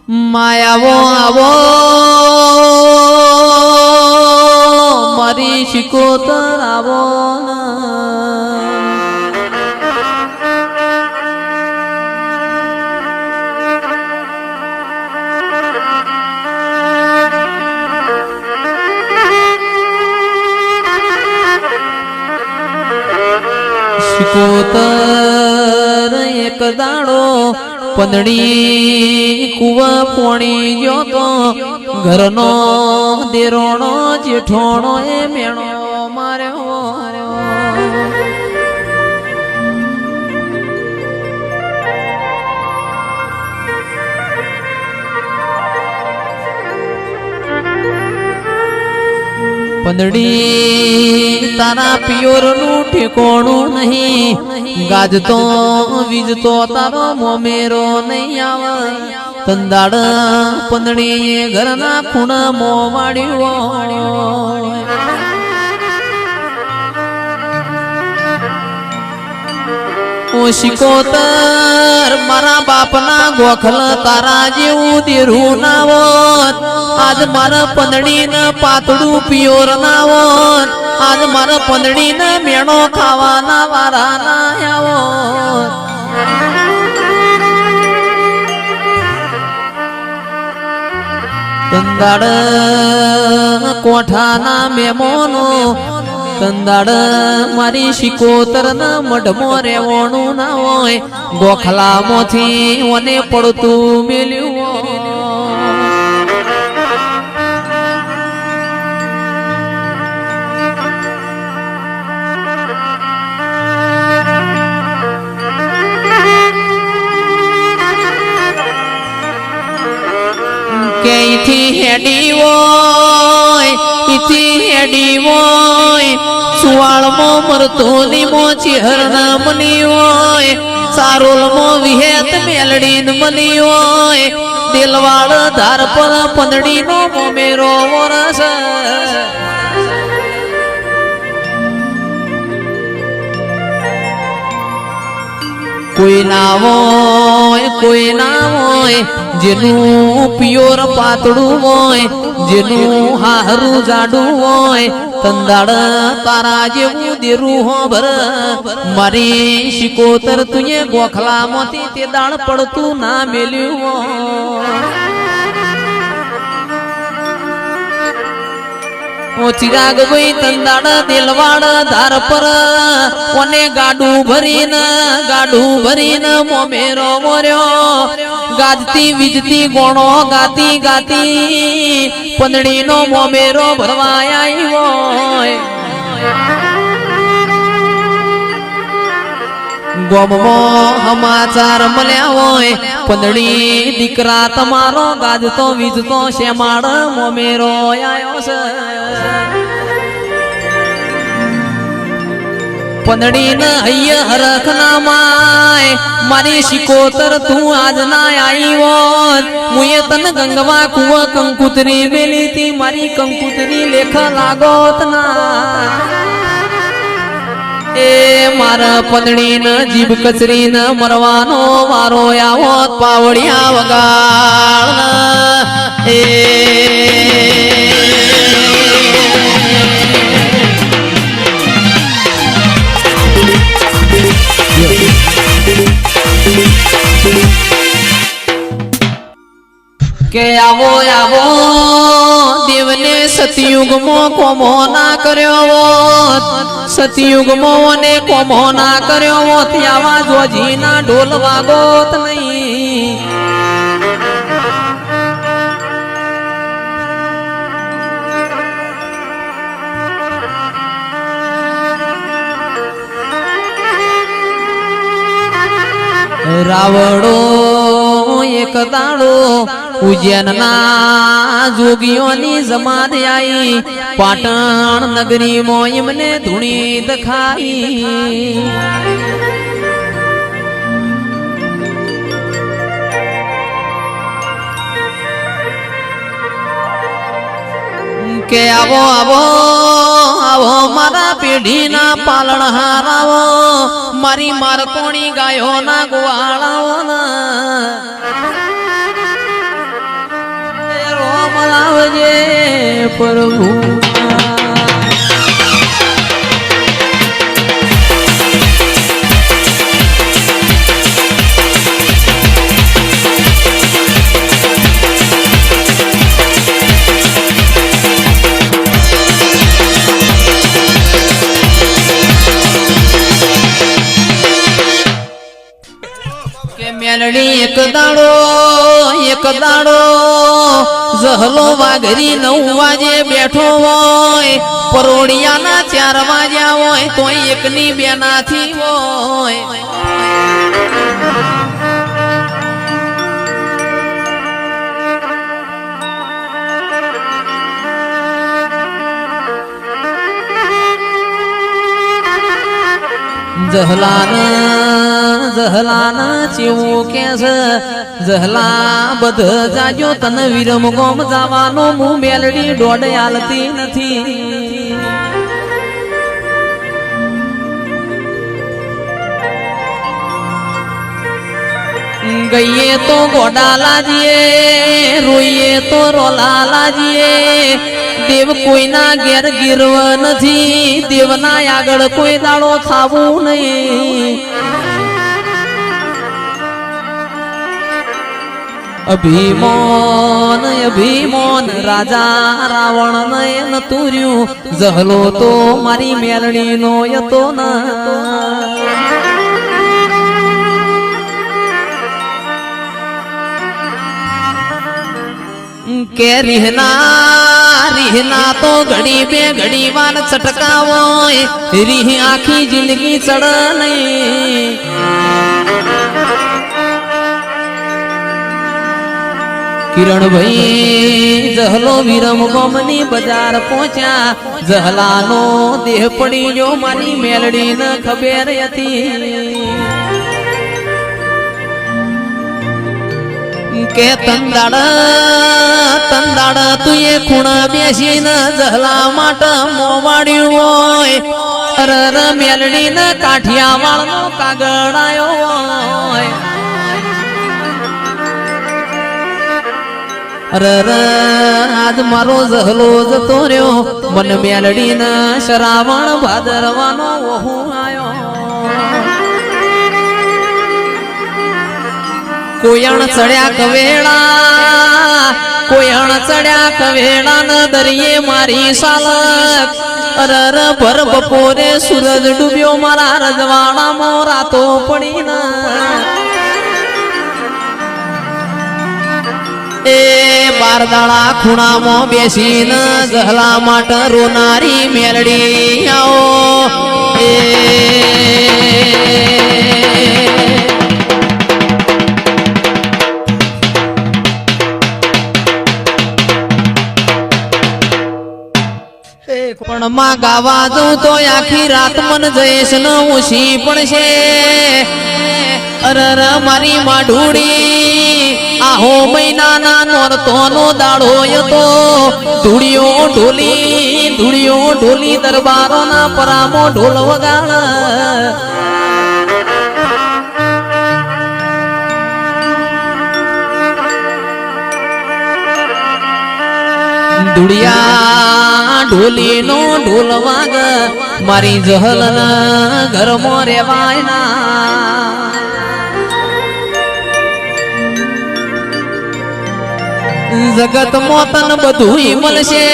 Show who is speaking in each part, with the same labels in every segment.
Speaker 1: માયાવો આવો મારી શિકોતર આવો શિકોતર એક દાડો પંદડી કુવા પોણી ગયો તો ઘરનો દેરોણો જેઠોણો એ મેણો માર્યો પંદડી તારા પિયોર નું ઠેકોણું નહીં ગાજતો વીજતો તારો મોમેરો નહીં આવે તંદાડ પંદડી ઘરના ખૂણા મો વાળ્યો શિકોતર મારા બાપના ગોખલ તારા જેવું દેરું ના હોત આજ મારા પંદડી ને પાતળું પિયોર ના હોત આજ મારા પંદડી ને મેણો ખાવાના વારા ના આવો કંદાડ કોઠાના મેમોનો કંદાડ મારી શિકોતર ના મઢમો રેવણું ના હોય ગોખલામાંથી મને પડતું મેલ્યું કે ઈથી હેડી હોય ઈથી હેડી હોય સુવાળમો મરતો લીમો ચેહરના મની હોય સારોલમો વિહેત મેલડીન મની હોય દિલવાળ ધાર પર પંદડીનો મોમેરો વરસ કોઈ ના હોય જેનું પિયોર પાતળું હોય જેનું હારું જાડું હોય તંદાડ તારા જેવું દેરું હો ભર મારી શિકોતર તુએ ગોખલામાંથી તે દાળ પડતું ના મેલ્યું ઓ ચિરાગ ભાઈ તંદાડ દિલવાડ ધાર પર કોને ગાડું ભરીને મોમેરો મોર્યો ગાજતી વીજતી ગોણો ગાતી ગાતી પંદડીનો મોમેરો ભરવા આવ્યો ગોમો સમાચાર મળ્યા હોય પંદડી દીકરા તમારો ગાજતો વીજતો શેમાડ મોમેરો આવ્યો છે પંદડી ને હૈયા હરખ ના માય મારી શિકોતર તું આજ ના આવી હોત મુએ તન ગંગવા કુવા કંકુતરી મેલી તી મારી કંકુતરી લેખ લાગોત ના એ મારા પંદડી ને જીભ કચરી ને મરવાનો વારો આવોત પાવડિયા વગાડ એ કે આવો આવો દેવને સતયુગમાં કોમો ના કર્યો હોત સતયુગમાં ને કોમો ના કર્યો હોત આવા જોજી ના ઢોલ વાગોત નહીં રાવડો એક દાડો ઉજ્જૈનના જોગીઓની જમાત આવી પાટણ નગરીમાં એમને ધૂણી દખાઈ કે આવો આવો આવો મારા પેઢીના પાલણહાર આવો મારી મારકોણી ગાયોના ગોવાળાઓ પ્રભુ મેલડી એક દાડો જહલો વાઘરી 9 વાગે બેઠો હોય પરોડિયાના 4 વાગ્યા હોય તોય એકની બેનાથી હોય જહલાના ચેવું કે છે જહલા બધ જાજો તન વિરમ ગોમ જવાનો હું મેલડી દોડ આલતી નથી ગઈએ તો ગોડા લાજીએ રોઈએ તો રોલા લાજીએ દેવ કોઈના ઘેર ગીરવ નથી દેવના આગળ કોઈ દાડો થાવું નહીં અભિમાન રાજા રાવણ નયન તુર્યું જહલો તો મારી મેલડી નો યતો ન કે રીહના તો ઘડી બે ઘડી વાર છટકાવો રીહ આખી જિંદગી ચડ નહીં કિરણભાઈ જહલો વિરમ ગોમની બજાર પહોંચ્યા જહલાનો દેહ પડી જો મારી મેલડી ન ખબર હતી કે તંદાડ તુએ ખૂણ બેસીને જહલા માટે મોવાડ્યું હોય અરર મેલડી ને કાઠિયાવાડ નો કાગળ આયો હોય અરર આજ મારો જહલો જતો રહ્યો મન મેલડી ને શ્રાવણ ભાદરવાનો ઓહુ આયો કોયણ ચડ્યા કવેળા ન દરિયે મારી સાલક અરર ભર બપોરે સૂરજ ડૂબ્યો મારા રજવાડામાં રાતો પડી ન એ બારદાળા ખૂણામાં બેસીને જહલા માટે રોનારી મેલડી આવો એ પણ માં ગાવા દઉં તો આખી રાત મન જઈશ ન ઊંચી પડશે અરર મારી માઢુડી આહો મહિનાના નોરતોનો દાડો હતો ધૂળિયો ઢોલી દરબારોના પરામો ઢોલ વગાડ ધૂળિયા ઢોલીનો ઢોલ વાગ મારી જહલના ઘરમાં રેવાય ના જગત મોતન બધું મળશે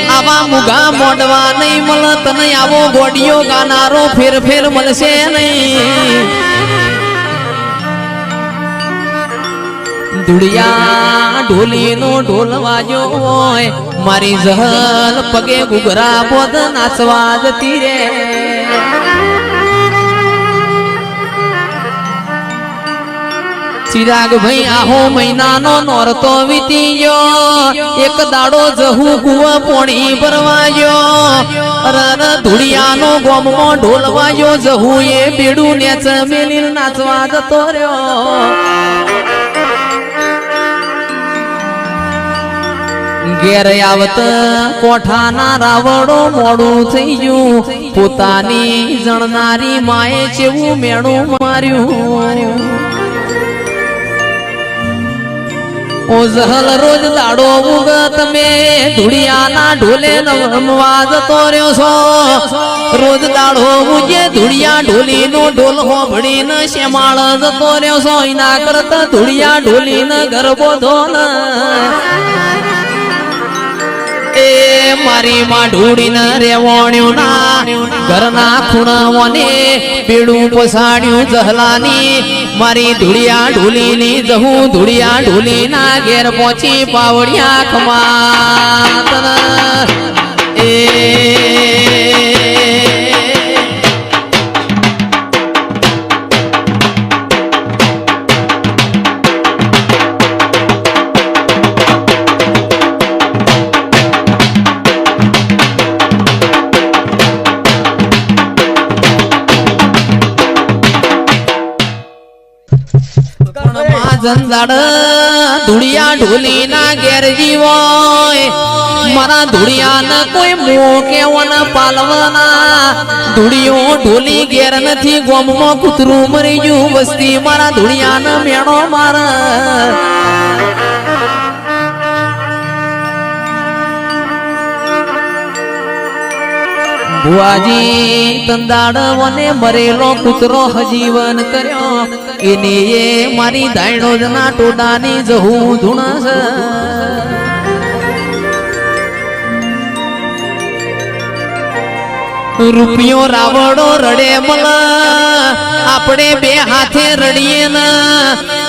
Speaker 1: આવા મુગા મોડવા નહીં મળ તને આવો ગોડિયો ગાનારો ફેર મળશે નહીં ધૂળિયા ઢોલીનો ઢોલ વાજો હોય મારી જહલ પગે ગુગરા બોધ નાચવા જતી રે ચિરાગ ભાઈ આહો મહિનાનો નોરતો વીતી ગયો એક દાડો જહુ કુવા પોણી ભરવાયો અરર ધૂળિયાનો ગોમમાં ઢોલ વાજો જહુ એ બેડું નેચ મેલીને નાચવા જતો રહ્યો ઘેર આવત કોઠાના રાવડો મોડું થઈ ગયું પોતાની જણનારી માએ ચેવું મેણું માર્યું ઓ જહલ રોજ દાડો ઉગત મે ધુડિયાના ઢોલે નમવા જતો રહ્યો છો રોજ દાડો ઉગે ધુડિયા ઢોલી નો ઢોલ હોભળીને શ્યામાળ જતો રહ્યો છો એના કરતા ધુડિયા ઢોલીને ગરબો ધોન એ મારી માં ઢોળીને રેવણ્યું ના ઘરના ખૂણાઓને પેડું પસાડ્યું જહલાની મારી ધુડિયા ઢોલીની જહું ધુડિયા ઢોલીના ઘેર પહોંચી પાવડિયા ખમાતન એ જંજાડ ધુડિયા ઢોલી ના ઘેર જીવોય મારા ધુડિયા ને કોઈ મો કેવન પાલવાના ધુડિયો ઢોલી ઘેર નથી ગોમમાં કૂતરું મરી ગયું વસ્તી મારા ધુડિયા ને મેણો મારા ભુવાજી તંદાડ વને મરેલો કૂતરો હજીવન કર્યો એને એ મારી દાયણો જના ટોડાની જહું ધૂણસ રૂપિયો રાવડો રડે મલ આપણે બે હાથે રડીએ ને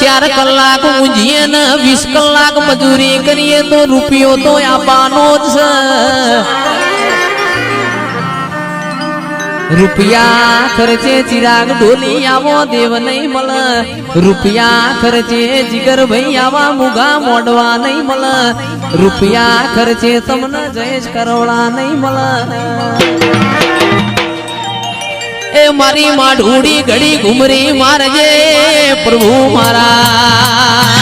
Speaker 1: 4 કલાક ઊંઘીએ ને 20 કલાક મજૂરી કરીએ તો રૂપિયો તો આપવાનો જ છે રૂપિયા ખર્ચે ચિરાગ ઢોલી આવો દેવ નહીં મળ રૂપિયા ખર્ચે જીગર ભાઈ આવા મુગા મોડવા નહીં મળ રૂપિયા ખર્ચે તમને જયેશ કરોડા નહીં મળ એ મારી માં ઢૂડી ઘડી ઘુમરી મારજે પ્રભુ મારા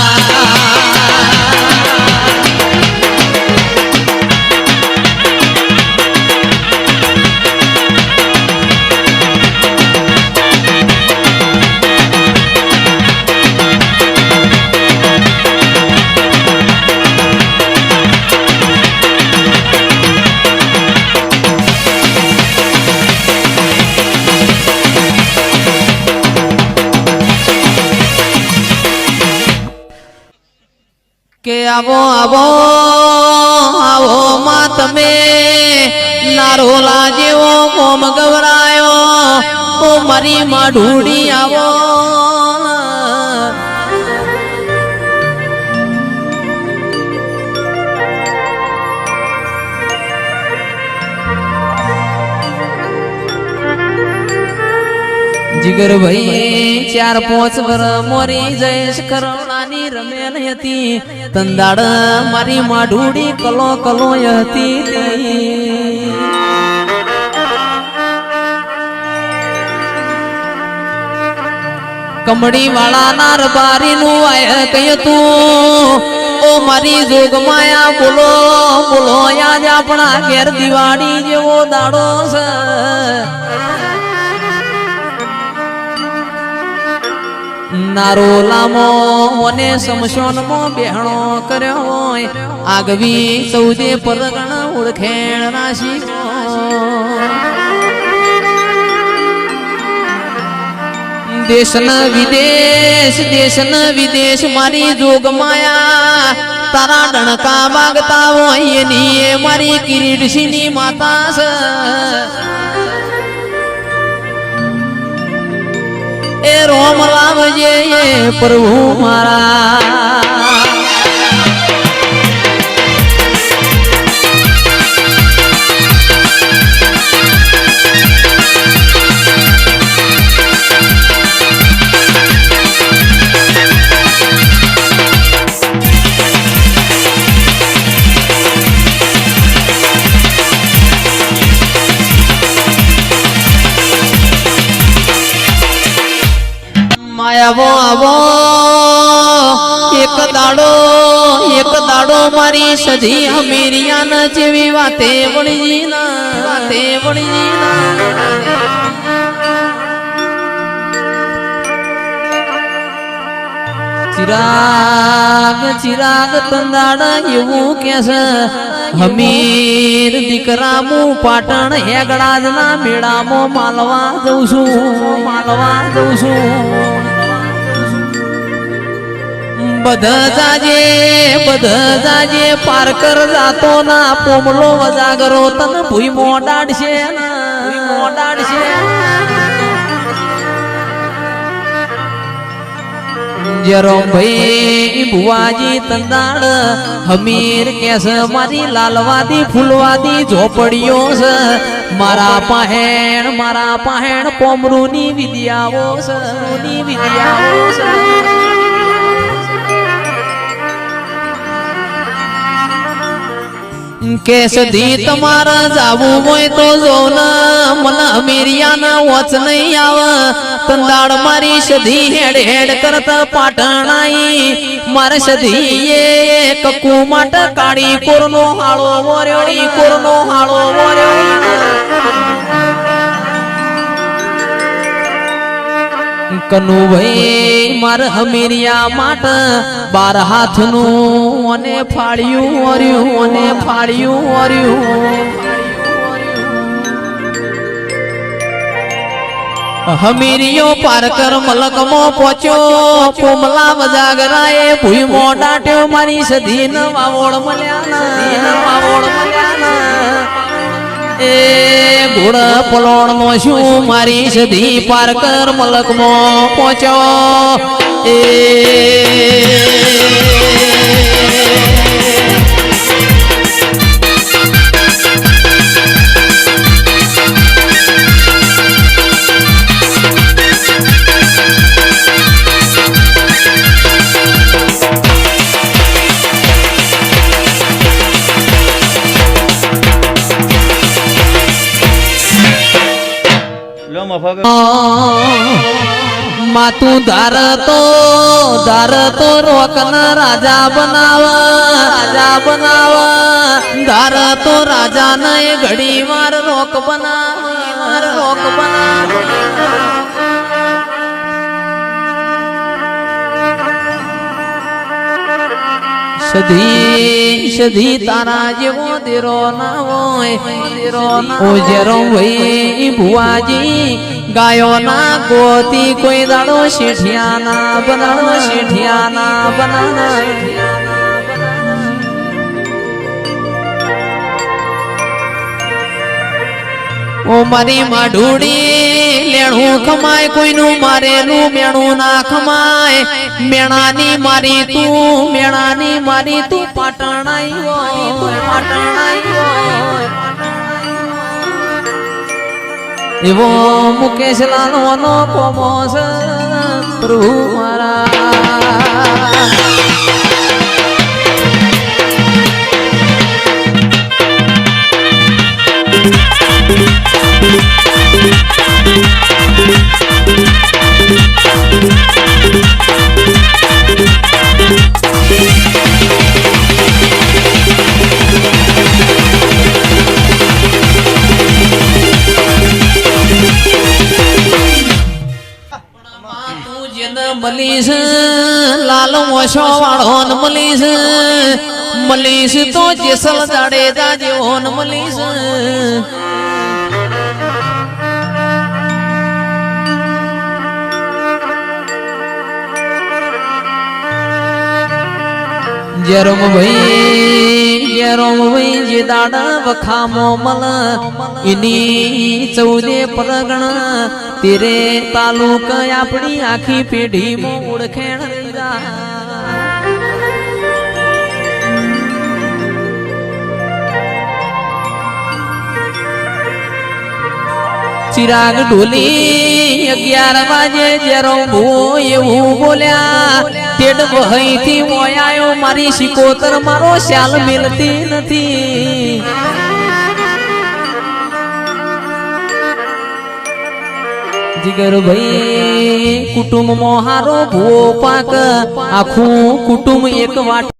Speaker 1: કે આવો આવો આવો માં તમે નારોલા જેવો કોમ ગવરાયો ઓ મારી માં ઢૂડી આવો જીગર ભાઈ 4-5 વર મોરી જયેશ કરોડાની રમેલ હતી તંદાડ મારી માઢુડી કલો કલો હતી કમડી વાળા ના રબારી નું આય કય તું ઓ મારી જોગ માયા બોલો બોલો આજ આપણા ઘેર દિવાળી જેવો દાડો છે નારો લામો મને સમશોનમાં બેહણો કર્યો હોય આગવી સૌદે પરગણ ઓળખેણ રાશિ દેશ ન વિદેશ મારી જોગ માયા તારા ડણકા વાગતા હોય એની મારી કિરીટસિંહની માતા છે એ રોમ લાવજે પ્રભુ મારા આવો આવો એક દાડો મારી સજી અમીરિયા જેવી વાતે વળી ચિરાગ ચિરાગ તંદાડ એવું કે છે હમીર દીકરામું પાટણ હેગડાજના મેળામાં માલવા જઉં છું બધા જાજે પારકર જાતો ના પોમલો વજાગરો તન ભૂઈ મોડાડશે જરો ભાઈ ભુવાજી તંદાડ હમીર કેસ મારી લાલવાદી ફૂલવાદી ઝોપડીઓ છે મારા પાહેણ પોમરૂની વિદ્યાઓ છે કે સધી તમારા જાવું હોય તો જો ને મને અમેરિયાના વોચ નહીં આવે તંદાડ મારી સધી હેડ કરતા પાટણ આઈ મારે સધી એ કકુ માટે કાળી કોરનો હાળો વર્યો કનુભાઈ માર હમીરિયા માટે 12 હાથનું અને ફાળ્યું હમીરિયો પારકર મલકમો પહોંચ્યો પોમલા વજાગરાએ ભૂઈ મોડાટ્યો મારી સધી ન વાવોળ મળ્યા એ ઘોડ પલોણ નો શું મારી સધી પારકર મલકમાં પહોંચ્યો એ માતું ધારતો રોકન રાજા બનાવ ધારતો રાજા ને ઘડી વાર રોક બનાવ સધી તારા જેવો દેરો ના હોય ઓજરો ભાઈ ભુવાજી ગાયો ના ગોતી કોઈ દાડો શેઠિયાના બનાના ઓ મારી માઢુડી લેણું ખમાય કોઈનું મારેલું મેણું ના ખમાય મેણાની મારી તું પાટણ એવો મુકેશ લાલવાનો કોમો છે પ્રભુ મારા મલીશ લાલ મોશો વાળો મલીશ તો જેસલ જાડેજા જેવો મલીશ જેરોમ ભાઈ જે દાડા વખામો મલ એની 14 પરગણ તેરે તાલુક આપણી આખી પેઢી માં ઓળખેણ ચિરાગ ઢોલી 11 વાગે જેરો એવું બોલ્યા તેડ વહી થી મોયાયો મારી શિકોતર મારો શાલ મિલતી નથી જીગર ભાઈ કુટુંબ મોહારો ભૂ પાક આખું કુટુંબ એક વાટ